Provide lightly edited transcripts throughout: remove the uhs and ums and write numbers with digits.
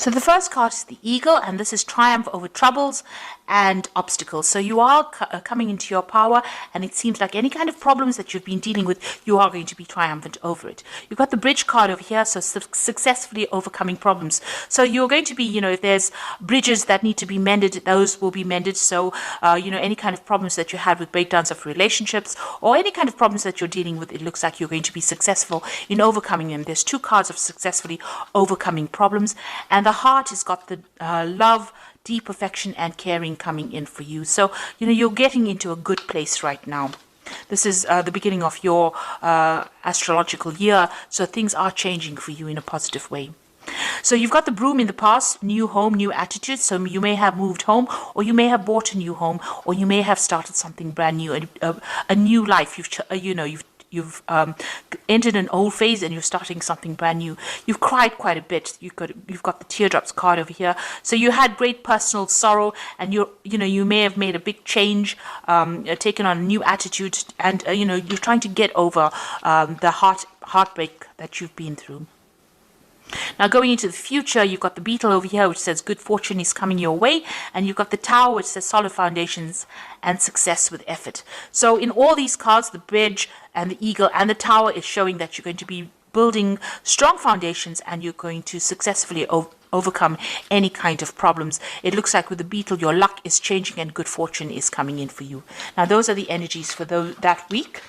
So the first card is the Eagle, and this is triumph over troubles and obstacles. So you are coming into your power, and it seems like any kind of problems that you've been dealing with, you are going to be triumphant over it. You've got the Bridge card over here, so successfully overcoming problems. So you're going to be, if there's bridges that need to be mended, those will be mended. So, any kind of problems that you had with breakdowns of relationships or any kind of problems that you're dealing with, it looks like you're going to be successful in overcoming them. There's 2 cards of successfully overcoming problems, and the Heart has got the love, deep affection and caring coming in for you. So, you're getting into a good place right now. This is the beginning of your astrological year, so things are changing for you in a positive way. So you've got the Broom in the past, new home, new attitude. So you may have moved home, or you may have bought a new home, or you may have started something brand new, a new life. You've entered an old phase and you're starting something brand new. You've cried quite a bit. You've got the teardrops card over here. So you had great personal sorrow, and you may have made a big change, taken on a new attitude, and you're trying to get over the heartbreak that you've been through. Now going into the future, you've got the Beetle over here, which says good fortune is coming your way, and you've got the Tower, which says solid foundations and success with effort. So in all these cards, the Bridge and the Eagle and the Tower is showing that you're going to be building strong foundations, and you're going to successfully overcome any kind of problems. It looks like with the Beetle, your luck is changing and good fortune is coming in for you. Now those are the energies for that week.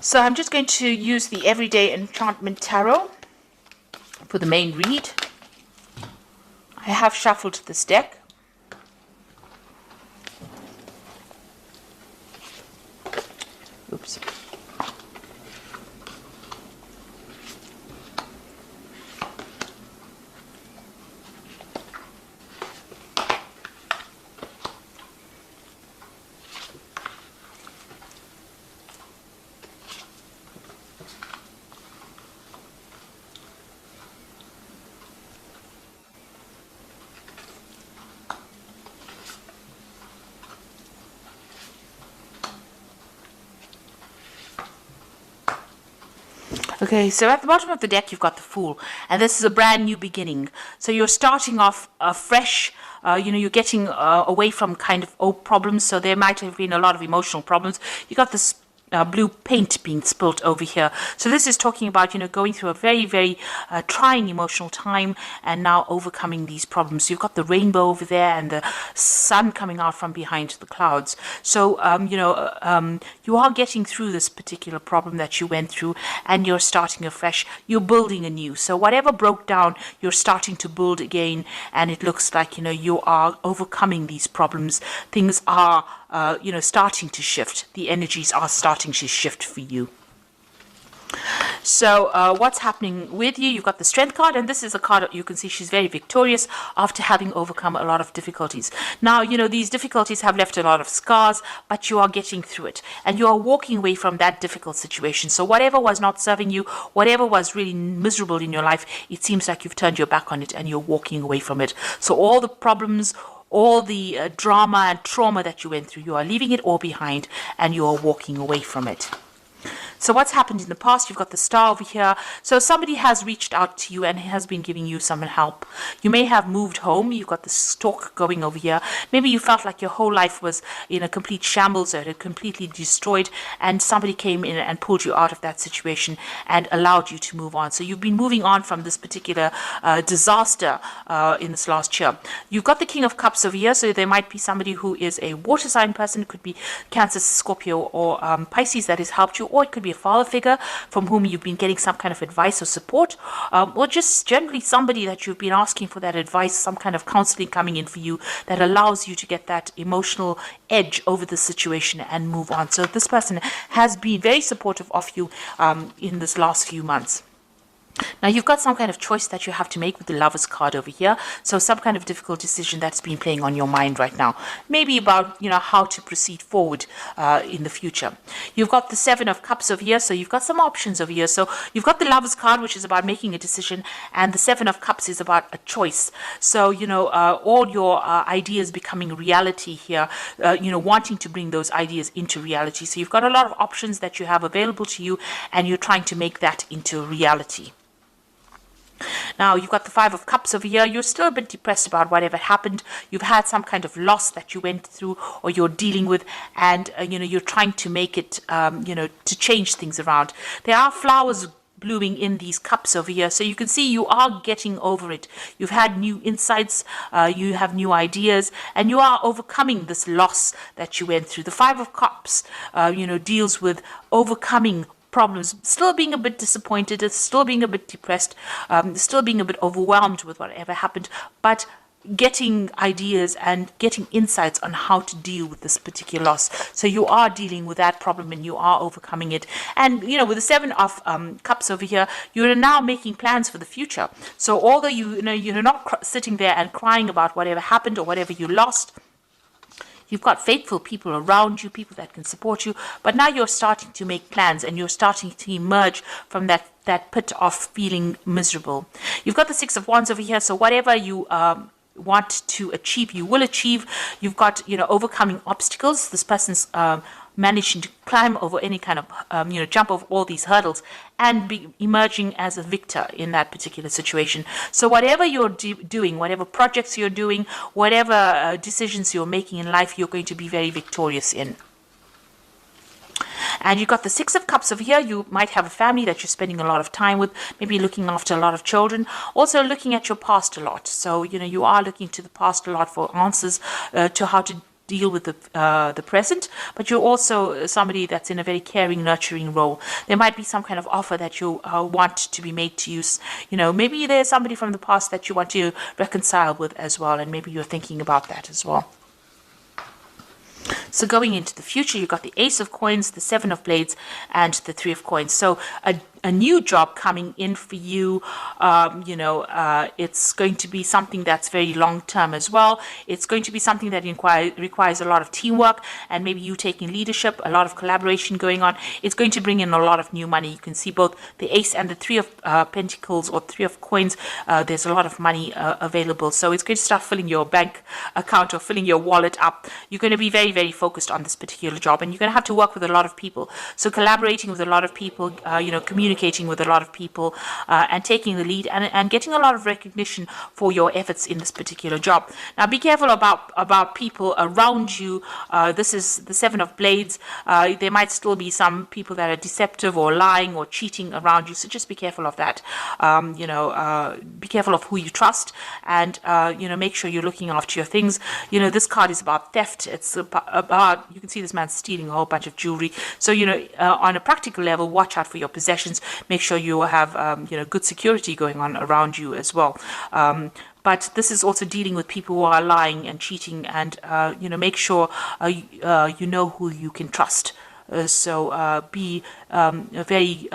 So I'm just going to use the Everyday Enchantment Tarot for the main read. I have shuffled this deck. Oops. Okay, so at the bottom of the deck, you've got the Fool, and this is a brand new beginning. So you're starting off fresh. You're getting away from kind of old problems. So there might have been a lot of emotional problems. You got this blue paint being spilt over here. So this is talking about, going through a very, very trying emotional time and now overcoming these problems. You've got the rainbow over there and the sun coming out from behind the clouds. So, you are getting through this particular problem that you went through, and you're starting afresh. You're building anew. So whatever broke down, you're starting to build again, and it looks like, you are overcoming these problems. Things are starting to shift. The energies are starting to shift for you. So what's happening with you? You've got the Strength card, and this is a card that you can see she's very victorious after having overcome a lot of difficulties. Now, these difficulties have left a lot of scars, but you are getting through it, and you are walking away from that difficult situation. So whatever was not serving you, whatever was really miserable in your life, it seems like you've turned your back on it and you're walking away from it. So all the problems, all the drama and trauma that you went through, you are leaving it all behind and you are walking away from it. So what's happened in the past? You've got the Star over here. So somebody has reached out to you and has been giving you some help. You may have moved home. You've got the Stork going over here. Maybe you felt like your whole life was in a complete shambles, or it had completely destroyed, and somebody came in and pulled you out of that situation and allowed you to move on. So you've been moving on from this particular disaster in this last year. You've got the King of Cups over here. So there might be somebody who is a water sign person. It could be Cancer, Scorpio, or Pisces that has helped you, or it could be a father figure from whom you've been getting some kind of advice or support, or just generally somebody that you've been asking for that advice, some kind of counseling coming in for you that allows you to get that emotional edge over the situation and move on. So this person has been very supportive of you in this last few months. Now you've got some kind of choice that you have to make with the Lovers card over here. So some kind of difficult decision that's been playing on your mind right now. Maybe about, how to proceed forward in the future. You've got the Seven of Cups over here, so you've got some options over here. So you've got the Lovers card, which is about making a decision, and the Seven of Cups is about a choice. So, you know, all your ideas becoming reality here, you know, wanting to bring those ideas into reality. So you've got a lot of options that you have available to you, and you're trying to make that into reality. Now, you've got the Five of Cups over here. You're still a bit depressed about whatever happened. You've had some kind of loss that you went through or you're dealing with, and, you know, you're trying to make it, you know, to change things around. There are flowers blooming in these cups over here, so you can see you are getting over it. You've had new insights, you have new ideas, and you are overcoming this loss that you went through. The Five of Cups, you know, deals with overcoming problems, still being a bit disappointed, still being a bit depressed, still being a bit overwhelmed with whatever happened, but getting ideas and getting insights on how to deal with this particular loss. So you are dealing with that problem and you are overcoming it. And, you know, with the Seven of Cups over here, you're now making plans for the future. So although you know, you're not sitting there and crying about whatever happened or whatever you lost, you've got faithful people around you, people that can support you, but now you're starting to make plans and you're starting to emerge from that pit of feeling miserable. You've got the Six of Wands over here, so whatever you want to achieve, you will achieve. You've got, you know, overcoming obstacles. This person's managing to climb over any kind of, you know, jump over all these hurdles and be emerging as a victor in that particular situation. So whatever you're doing, whatever projects you're doing, whatever decisions you're making in life, you're going to be very victorious in. And you've got the Six of Cups over here. You might have a family that you're spending a lot of time with, maybe looking after a lot of children, also looking at your past a lot. So, you know, you are looking to the past a lot for answers to how to deal with the present, but you're also somebody that's in a very caring, nurturing role. There might be some kind of offer that you want to be made to you. You know, maybe there's somebody from the past that you want to reconcile with as well, and maybe you're thinking about that as well. So going into the future, you've got the Ace of Coins, the Seven of Blades, and the Three of Coins. So a new job coming in for you. You know, it's going to be something that's very long term as well. It's going to be something that requires a lot of teamwork and maybe you taking leadership, a lot of collaboration going on. It's going to bring in a lot of new money. You can see both the Ace and the Three of Pentacles or Three of Coins. There's a lot of money available. So it's going to start filling your bank account or filling your wallet up. You're going to be very, very focused on this particular job, and you're going to have to work with a lot of people. So collaborating with a lot of people, you know, communicating with a lot of people, and taking the lead and getting a lot of recognition for your efforts in this particular job. Now, be careful about people around you. This is the Seven of Blades. There might still be some people that are deceptive or lying or cheating around you. So just be careful of that. You know, be careful of who you trust, and you know, make sure you're looking after your things. You know, this card is about theft. It's about, you can see this man stealing a whole bunch of jewelry. So, you know, on a practical level, watch out for your possessions. Make sure you have, you know, good security going on around you as well. But this is also dealing with people who are lying and cheating, and, you know, make sure you know who you can trust. So be very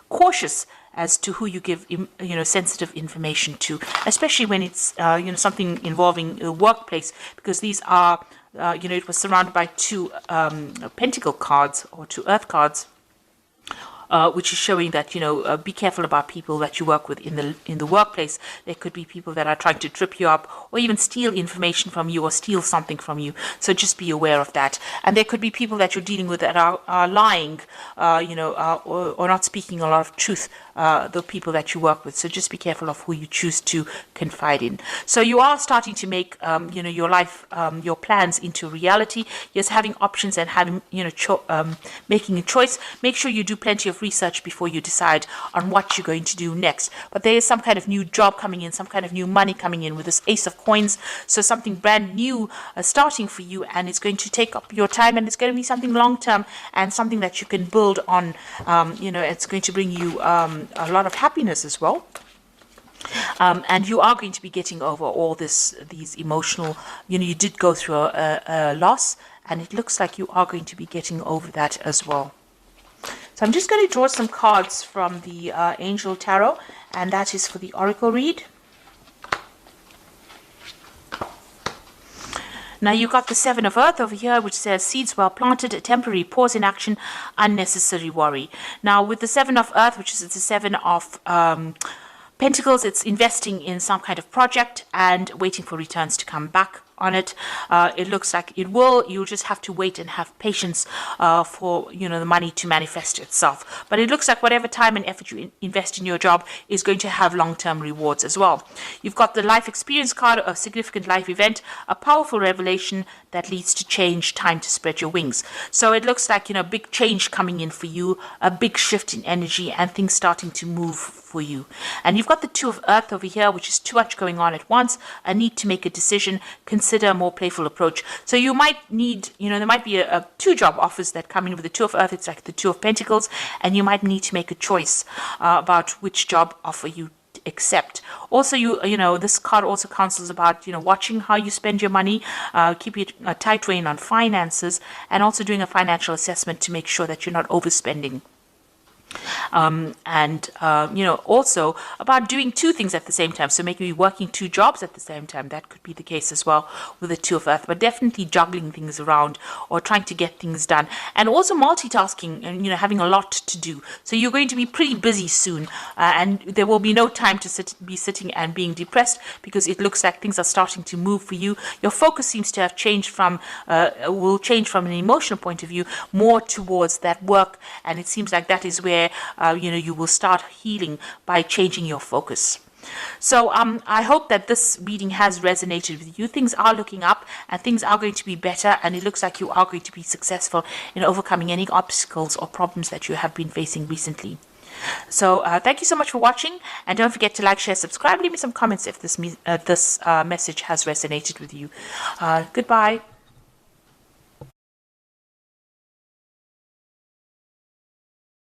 cautious as to who you give, you know, sensitive information to, especially when it's, you know, something involving a workplace, because these are, you know, it was surrounded by two pentacle cards or two earth cards. Which is showing that, you know, be careful about people that you work with in the workplace. There could be people that are trying to trip you up or even steal information from you or steal something from you. So just be aware of that. And there could be people that you're dealing with that are lying, you know, or not speaking a lot of truth, the people that you work with. So just be careful of who you choose to confide in. So you are starting to make, you know, your life, your plans into reality. Yes, having options and having, you know, making a choice. Make sure you do plenty of research before you decide on what you're going to do next. But there is some kind of new job coming in, some kind of new money coming in with this Ace of Coins. So something brand new starting for you, and it's going to take up your time, and it's going to be something long term and something that you can build on. You know, it's going to bring you a lot of happiness as well. And you are going to be getting over all these emotional, you know, you did go through a loss, and it looks like you are going to be getting over that as well. So I'm just going to draw some cards from the Angel Tarot, and that is for the Oracle read. Now you got the Seven of Earth over here, which says seeds well planted, a temporary pause in action, unnecessary worry. Now with the Seven of Earth, which is the Seven of Pentacles, it's investing in some kind of project and waiting for returns to come back on it. It looks like it will. You'll just have to wait and have patience for the money to manifest itself. But it looks like whatever time and effort you invest in your job is going to have long-term rewards as well. You've got the life experience card, a significant life event, a powerful revelation that leads to change, time to spread your wings. So it looks like big change coming in for you, a big shift in energy, and things starting to move for you. And you've got the Two of Earth over here, which is too much going on at once, a need to make a decision, consider a more playful approach. So you might need, there might be a two job offers that come in with the Two of Earth. It's like the Two of Pentacles, and you might need to make a choice about which job offer you accept. Also, this card also counsels about watching how you spend your money, keeping a tight rein on finances, and also doing a financial assessment to make sure that you're not overspending. Also about doing two things at the same time. So maybe working two jobs at the same time. That could be the case as well with the Two of Earth, but definitely juggling things around or trying to get things done, and also multitasking and having a lot to do. So you're going to be pretty busy soon, and there will be no time to be sitting and being depressed, because it looks like things are starting to move for you. Your focus seems to have changed will change from an emotional point of view more towards that work, and it seems like that is where you will start healing by changing your focus. So I hope that this reading has resonated with you. Things are looking up and things are going to be better, and it looks like you are going to be successful in overcoming any obstacles or problems that you have been facing recently. So thank you so much for watching, and don't forget to like, share, subscribe, leave me some comments if this message has resonated with you. Goodbye.